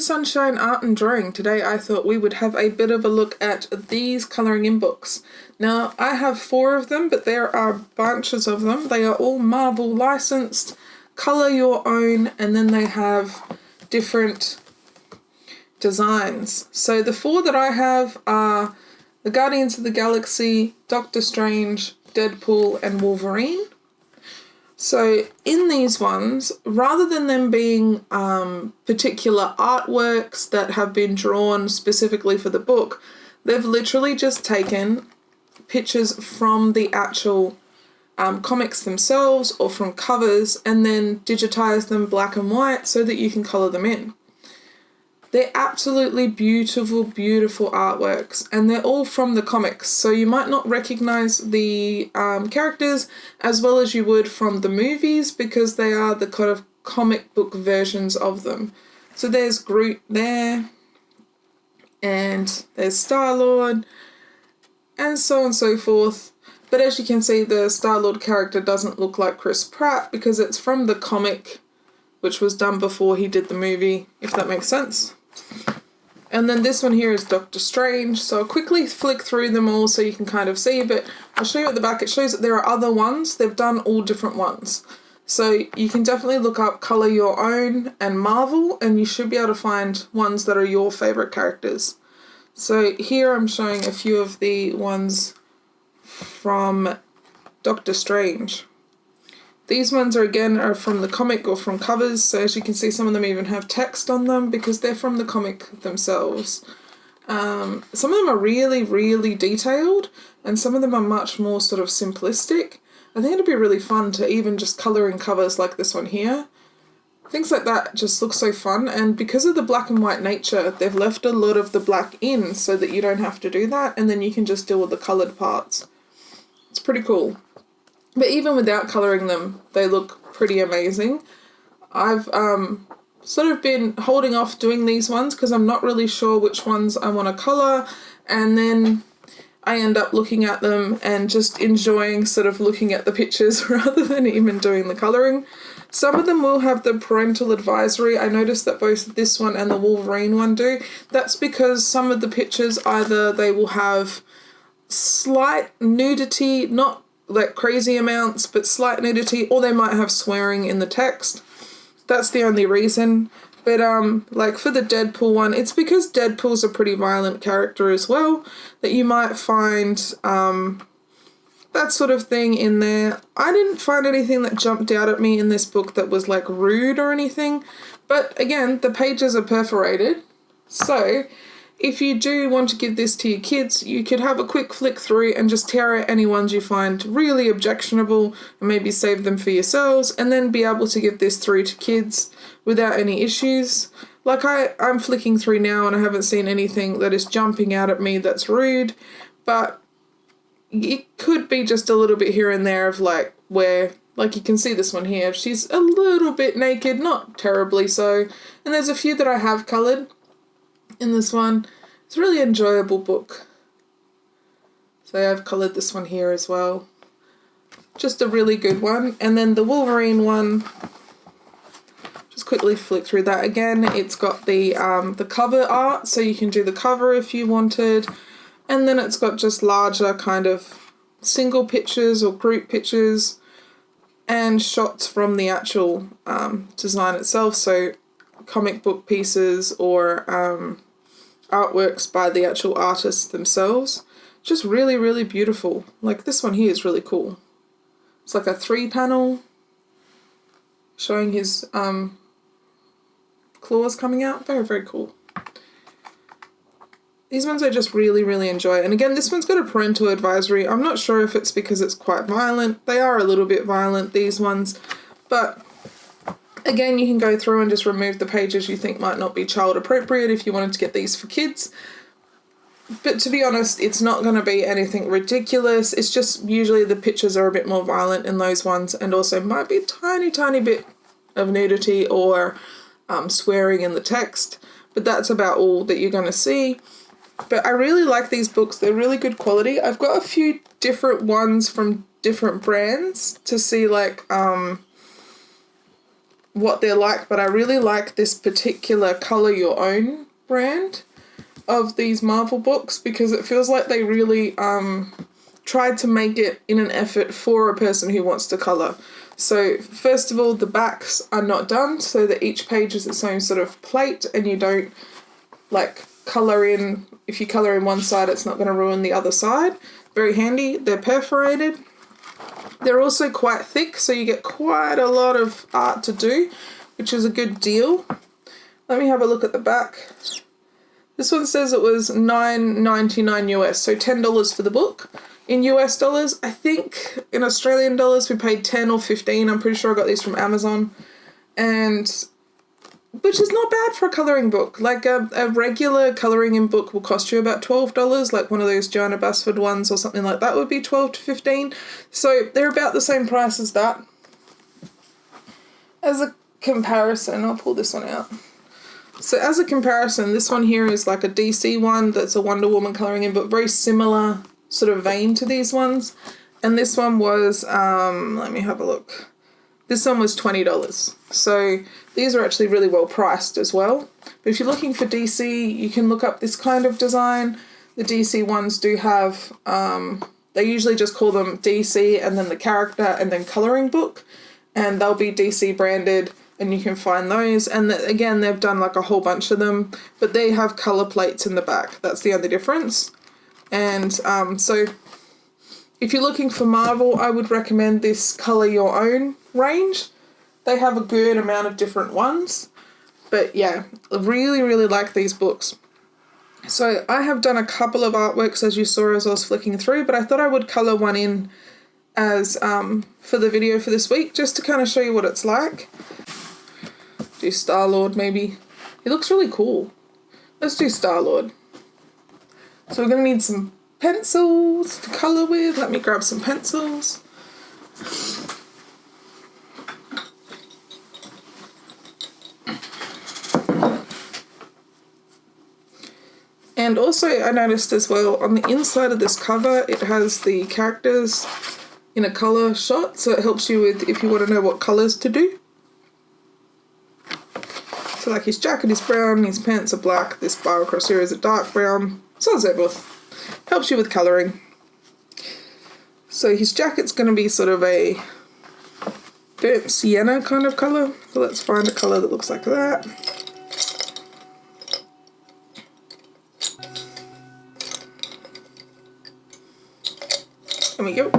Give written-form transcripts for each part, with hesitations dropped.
to Sunshine Art and Drawing. Today I thought we would have a bit of a look at these colouring in books. Now I have 4 of them, but there are bunches of them. They are all Marvel licensed, colour your own, and then they have different designs. So the 4 that I have are the Guardians of the Galaxy, Doctor Strange, Deadpool and Wolverine. So in these ones, rather than them being particular artworks that have been drawn specifically for the book, they've literally just taken pictures from the actual comics themselves or from covers and then digitized them black and white so that you can colour them in. They're absolutely beautiful, beautiful artworks, and they're all from the comics, so you might not recognise the characters as well as you would from the movies because they are the kind of comic book versions of them. So there's Groot there, and there's Star-Lord, and so on and so forth. But as you can see, the Star-Lord character doesn't look like Chris Pratt because it's from the comic, which was done before he did the movie, if that makes sense. And then this one here is Doctor Strange, so I'll quickly flick through them all so you can kind of see, but I'll show you at the back. It shows that there are other ones. They've done all different ones. So you can definitely look up Colour Your Own and Marvel, and you should be able to find ones that are your favourite characters. So here I'm showing a few of the ones from Doctor Strange. These ones are from the comic or from covers, so as you can see some of them even have text on them because they're from the comic themselves. Some of them are really, really detailed and some of them are much more sort of simplistic. I think it'd be really fun to even just colour in covers like this one here. Things like that just look so fun, and because of the black and white nature, they've left a lot of the black in so that you don't have to do that, and then you can just deal with the coloured parts. It's pretty cool. But even without colouring them, they look pretty amazing. I've sort of been holding off doing these ones because I'm not really sure which ones I want to colour, and then I end up looking at them and just enjoying sort of looking at the pictures rather than even doing the colouring. Some of them will have the Parental Advisory. I noticed that both this one and the Wolverine one do. That's because some of the pictures, either they will have slight nudity, not like crazy amounts, but slight nudity, or they might have swearing in the text. That's the only reason. But like for the Deadpool one, it's because Deadpool's a pretty violent character as well, that you might find that sort of thing in there. I didn't find anything that jumped out at me in this book that was like rude or anything, but again, the pages are perforated, so if you do want to give this to your kids, you could have a quick flick through and just tear out any ones you find really objectionable and maybe save them for yourselves, and then be able to give this through to kids without any issues. Like I'm flicking through now and I haven't seen anything that is jumping out at me that's rude, but it could be just a little bit here and there of like where, like you can see this one here, she's a little bit naked, not terribly so, and there's a few that I have coloured in this one. It's a really enjoyable book. So I've coloured this one here as well. Just a really good one. And then the Wolverine one, just quickly flick through that again. It's got the cover art, so you can do the cover if you wanted. And then it's got just larger kind of single pictures or group pictures and shots from the actual design itself. So comic book pieces or artworks by the actual artists themselves. Just really, really beautiful. Like this one here is really cool. It's like a 3-panel showing his claws coming out. Very, very cool. These ones I just really, really enjoy. And again, this one's got a parental advisory. I'm not sure if it's because it's quite violent. They are a little bit violent, these ones, but again, you can go through and just remove the pages you think might not be child appropriate if you wanted to get these for kids. But to be honest, it's not going to be anything ridiculous. It's just usually the pictures are a bit more violent in those ones, and also might be a tiny, tiny bit of nudity or swearing in the text. But that's about all that you're going to see. But I really like these books. They're really good quality. I've got a few different ones from different brands to see like what they're like, but I really like this particular Color Your Own brand of these Marvel books because it feels like they really tried to make it in an effort for a person who wants to colour. So first of all, the backs are not done so that each page is its own sort of plate and you don't like colour in, if you colour in one side it's not going to ruin the other side. Very handy. They're perforated. They're also quite thick so you get quite a lot of art to do, which is a good deal. Let me have a look at the back. This one says it was $9.99 US, so $10 for the book. In US dollars, I think in Australian dollars we paid 10 or 15. I'm pretty sure I got these from Amazon. And which is not bad for a colouring book. Like a regular colouring in book will cost you about $12, like one of those Joanna Basford ones or something like that would be 12 to 15. So they're about the same price as that. As a comparison, I'll pull this one out. So as a comparison, this one here is like a DC one that's a Wonder Woman colouring in, but very similar sort of vein to these ones. And this one was, let me have a look. This one was $20. So these are actually really well priced as well. But if you're looking for DC, you can look up this kind of design. The DC ones do have, they usually just call them DC and then the character and then colouring book. And they'll be DC branded and you can find those. And again, they've done like a whole bunch of them, but they have colour plates in the back. That's the only difference. And so if you're looking for Marvel, I would recommend this Colour Your Own range. They have a good amount of different ones. But yeah, I really, really like these books. So I have done a couple of artworks as you saw as I was flicking through, but I thought I would colour one in as for the video for this week, just to kind of show you what it's like. Do Star-Lord maybe. He looks really cool. Let's do Star-Lord. So we're going to need some pencils to colour with. Let me grab some pencils. And also I noticed as well on the inside of this cover it has the characters in a colour shot, so it helps you with if you want to know what colours to do. So like his jacket is brown, his pants are black, this bar across here is a dark brown, so on and so forth. Helps you with colouring. So his jacket's going to be sort of a burnt sienna kind of colour, so let's find a colour that looks like that. There we go.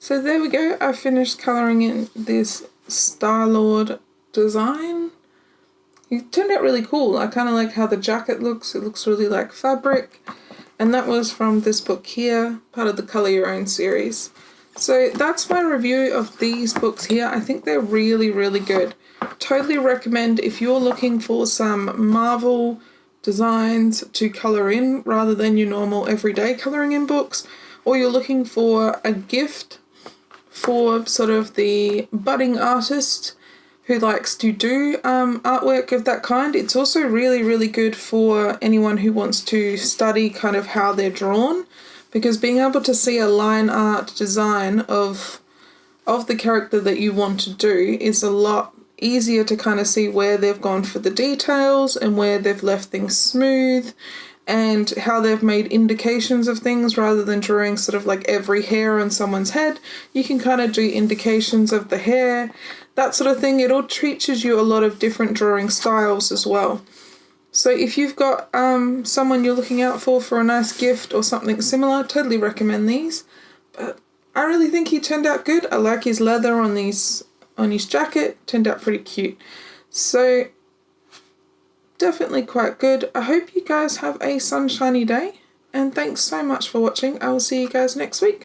So there we go, I finished colouring in this Star-Lord design. It turned out really cool. I kind of like how the jacket looks. It looks really like fabric. And that was from this book here, part of the Colour Your Own series. So that's my review of these books here. I think they're really, really good. Totally recommend if you're looking for some Marvel designs to colour in rather than your normal everyday colouring in books, or you're looking for a gift for sort of the budding artist who likes to do artwork of that kind. It's also really, really good for anyone who wants to study kind of how they're drawn, because being able to see a line art design of the character that you want to do is a lot easier to kind of see where they've gone for the details and where they've left things smooth and how they've made indications of things rather than drawing sort of like every hair on someone's head. You can kind of do indications of the hair, that sort of thing. It all teaches you a lot of different drawing styles as well. So if you've got someone you're looking out for a nice gift or something similar, totally recommend these. But I really think he turned out good. I like his leather on his jacket, turned out pretty cute. So definitely quite good. I hope you guys have a sunshiny day, and thanks so much for watching. I will see you guys next week.